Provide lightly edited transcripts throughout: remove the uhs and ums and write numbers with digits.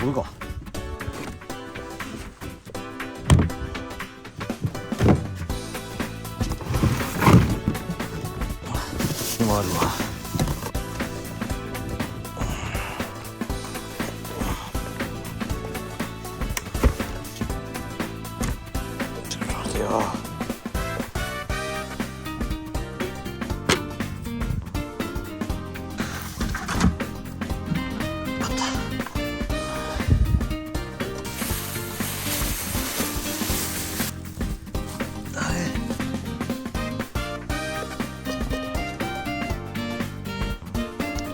これか。でもあるわ。ちょっと待てよ。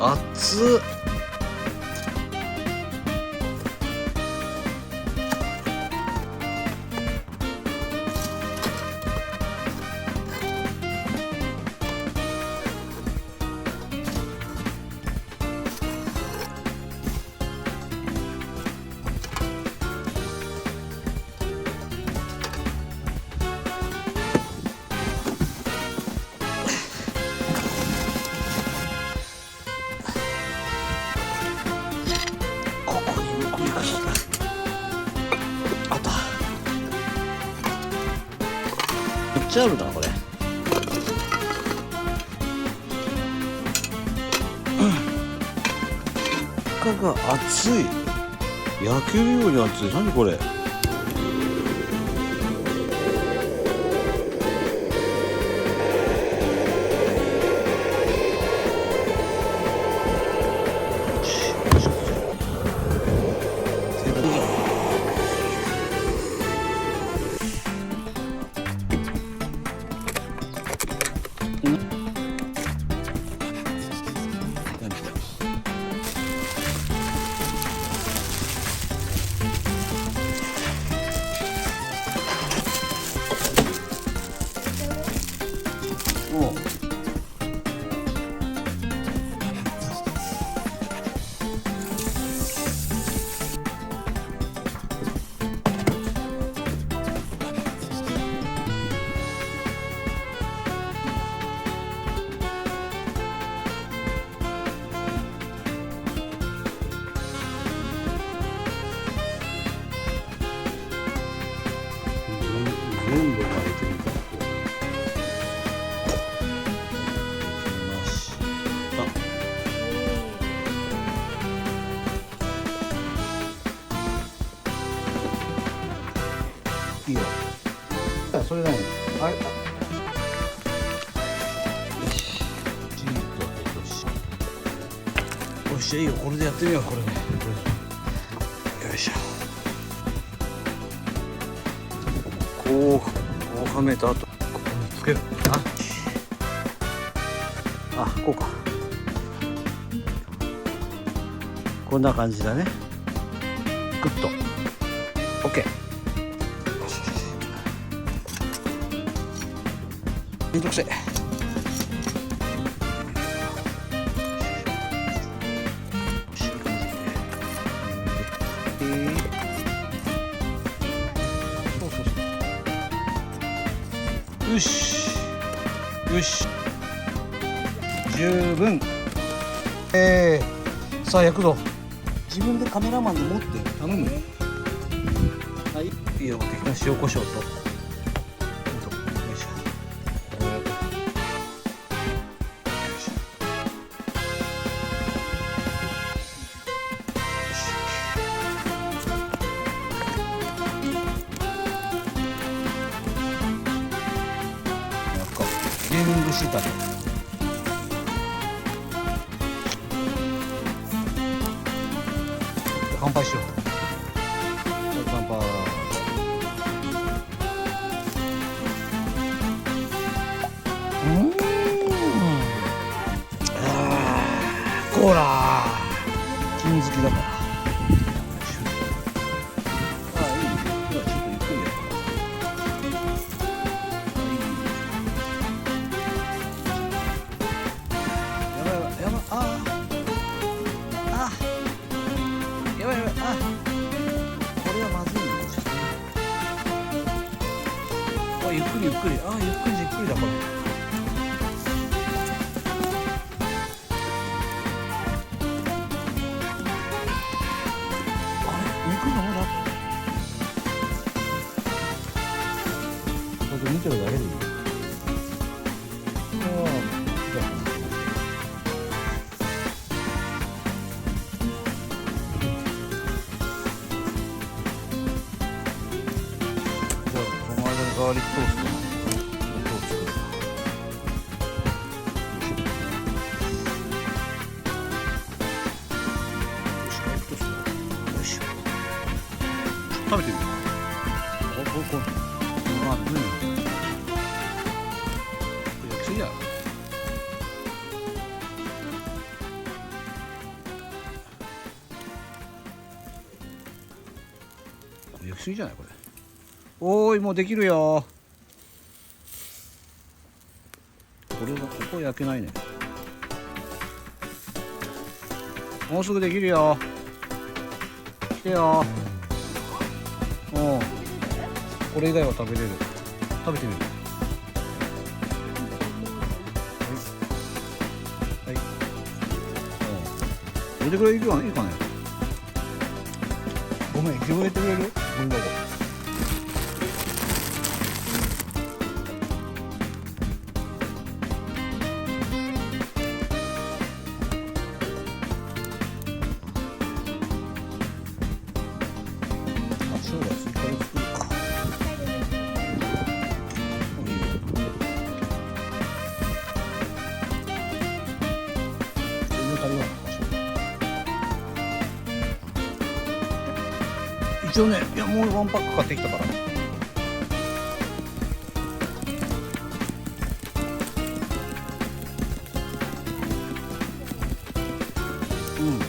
熱っ。めっちゃあるなこれ。中が熱い。焼けるように熱い。何これ。全部入れてみた。ました。いいよ。それ何？あれ。よし。よし、いいよ。これでやってみよう。これね。よいしょ。こうはめた後、ここにつける。こうか。こんな感じだね。グッと OK。 めんどくせえ。よしよし、十分。さあ焼くぞ。自分でカメラマンで持って頼むよ。はい、いいよ。塩コショウと、よいしょ。ゲーミングシーターで乾杯しよう。乾杯。コーラ金好きだから。ゆっくりゆっくり、ゆっくりじっくりだこれ。あれガーリックトーストの音を作るな。よいしょ。食べてみる。これあ、焼きすぎやろ。焼きすぎじゃないこれ。おーい、もうできるよ。これがここ焼けないね。もうすぐできるよ。来てよ。おう、これ以外は食べれる。食べてみる。はいはい。どれぐらいいくかね、いいかね。ごめん、広げてくれる。ごめんごめん。一応ね、いやもうワンパック買ってきたから。うん。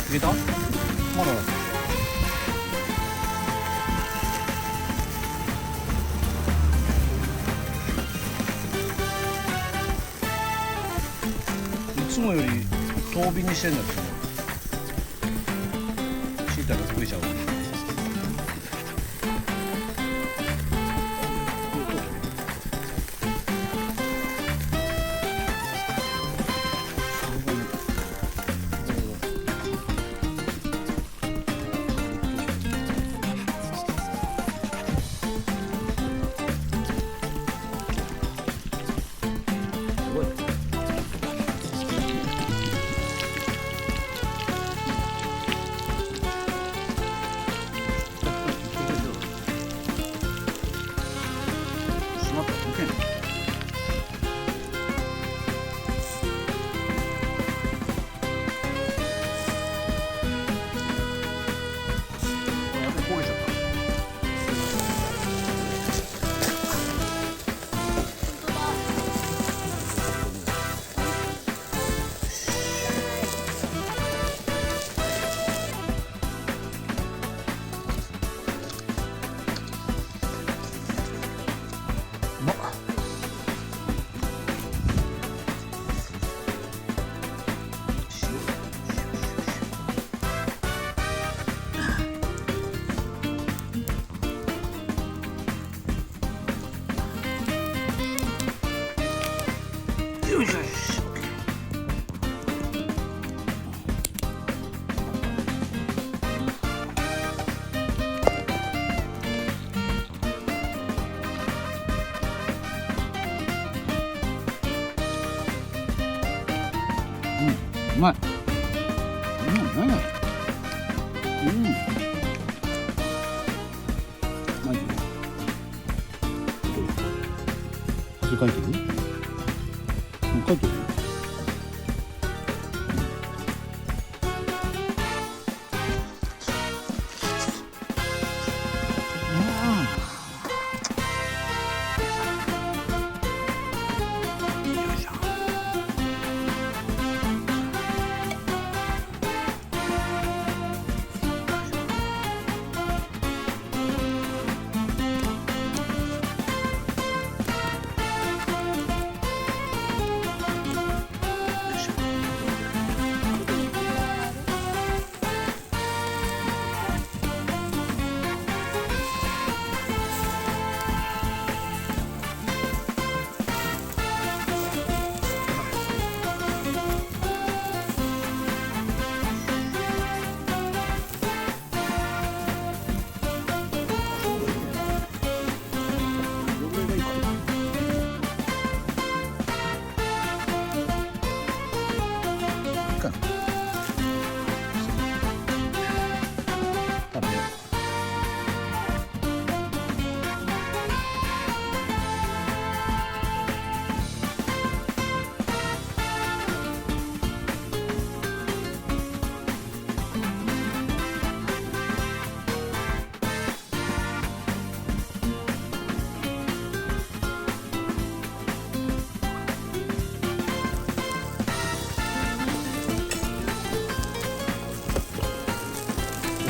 入れた？まだ。いつもより遠火にしてんだけど、しいたけ溶けちゃう。よいしょよし。うまい。何や。マジで。それ書いてる？書いてる？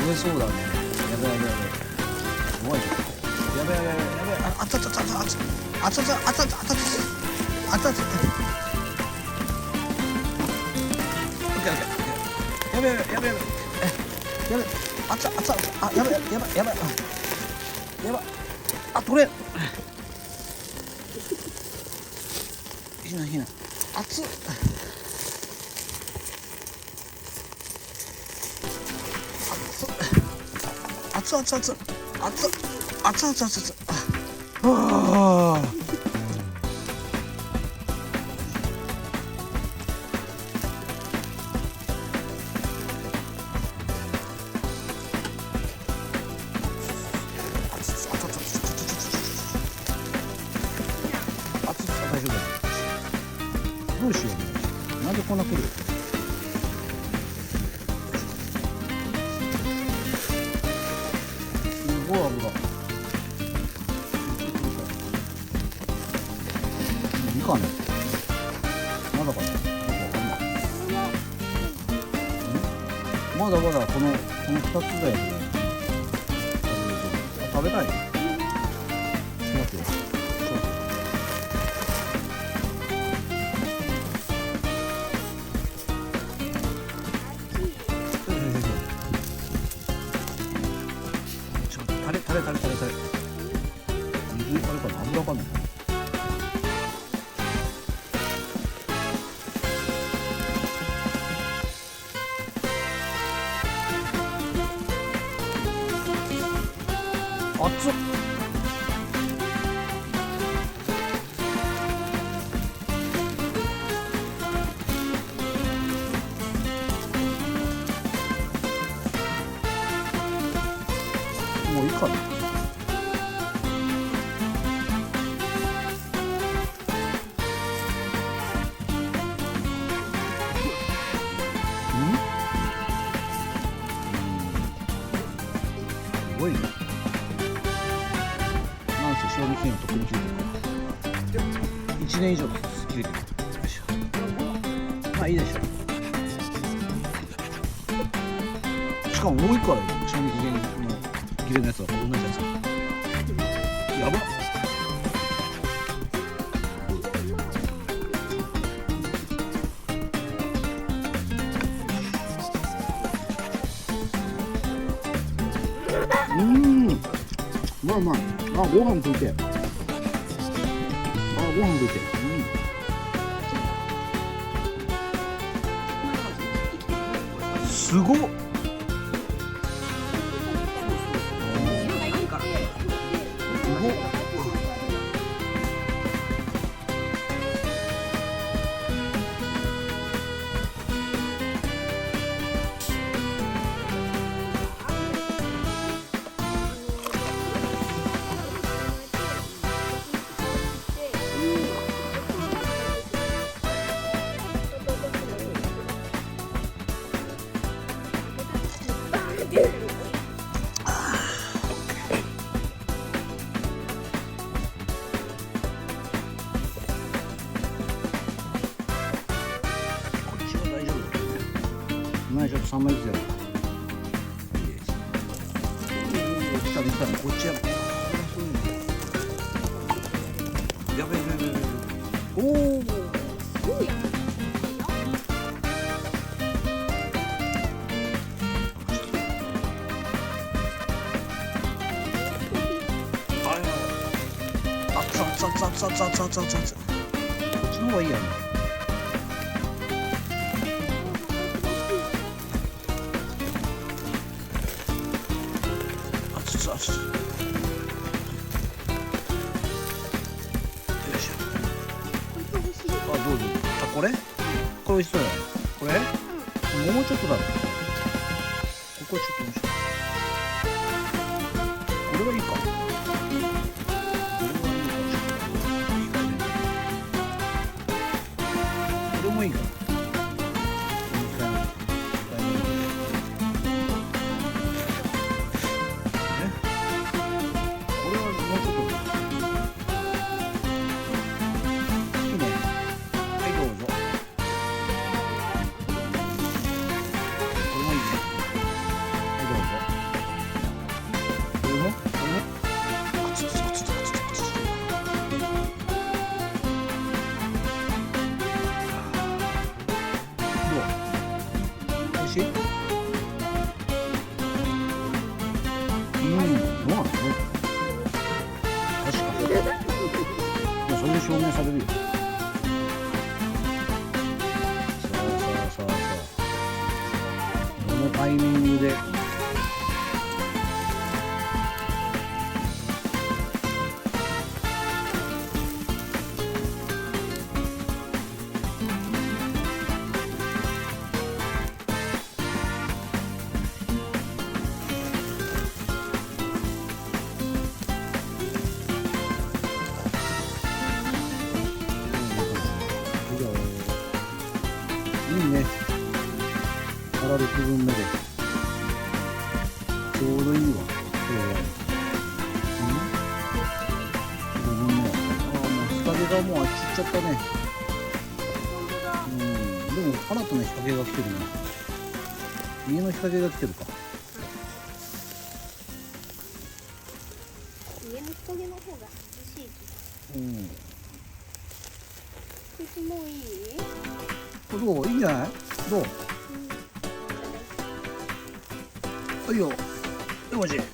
べそうだね。やべやべやべ。怖いぞ。やべやべやべやべ。あつあつあつあつあつあつあつあつあつあつあつあつ。オッケーオッケー。やべやべやべやべ。やべ。あつあつあつあやべやべやべ。やば。あ取れ。ひなひな。熱っ。熱々熱々熱々熱々。ああ。大丈夫だ。どうしよう。なんでこんな来る。すごい油。いかんね。まだかな。まだまだこの2つだよね。食べたい。ちょっと待ってよ。タレ水にタレかな、油かな。熱っ。もういいかな。すごいね。なんせ賞味期限とっくに切れてるから。1年以上切れてる。まあいいでしょう。しかももう一個あるよ。賞味期限の切れのやつは同じやつ。やばっ。まあまあ、ご飯食いて。ご飯食いて。すごっ。ちょっと3枚ずつやる。来たこっちやろ。やべやべやべやべ。おお。熱々。こっちの方がいいやね。よいしょ。あ、どうぞ。あ、これ美味しそうだね。これもうちょっとだろ。ここはちょっと面白い。これはいいか。これもいいか。しい？どうなの？確かに。いや、それで証明されるよ。そう。どのタイミングで。いいね。から6分目でちょうどいいわ。これは5分目やった。もう日陰がもうあっち行っちゃったね。でも新たな日陰が来てるね。家の日陰が来てるか。家の日陰の方が涼しい気が。口もいい？どう？いいんじゃない？どう？いいよ。よし。は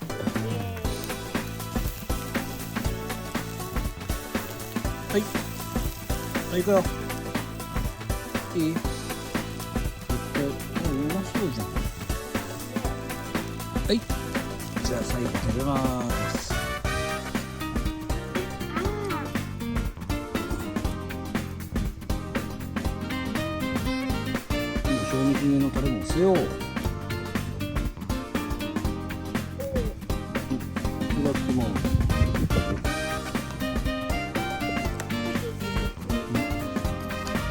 い。はい、行くよ。いい？うまそうじゃん。はい。じゃあ最後食べます。賞味期限のタレものせよう。いただきます。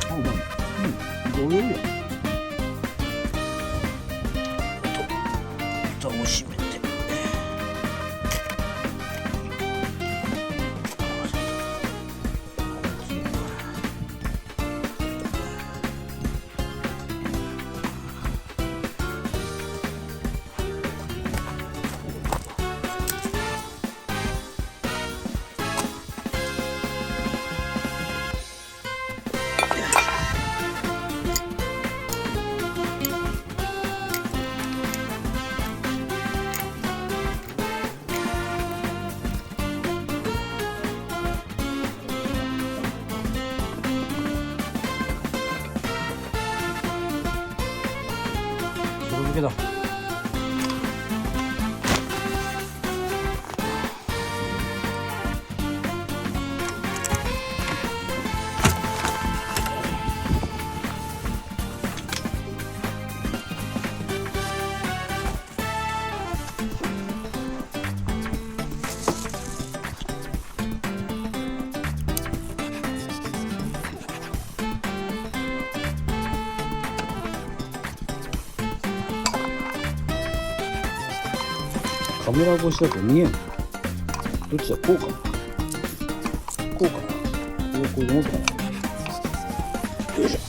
あ、うまい。どれや。蓋を閉めて。それだけだ。カメラ越しだと見えん。どっちだ？こうかな。こうかな。これどうかな。よいしょ。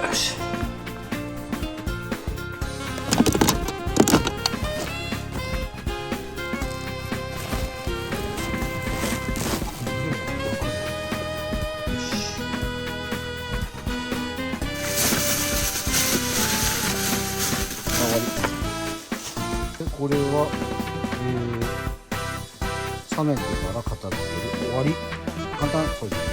よし。これは、冷めてから片付ける。終わり。簡単。そうです。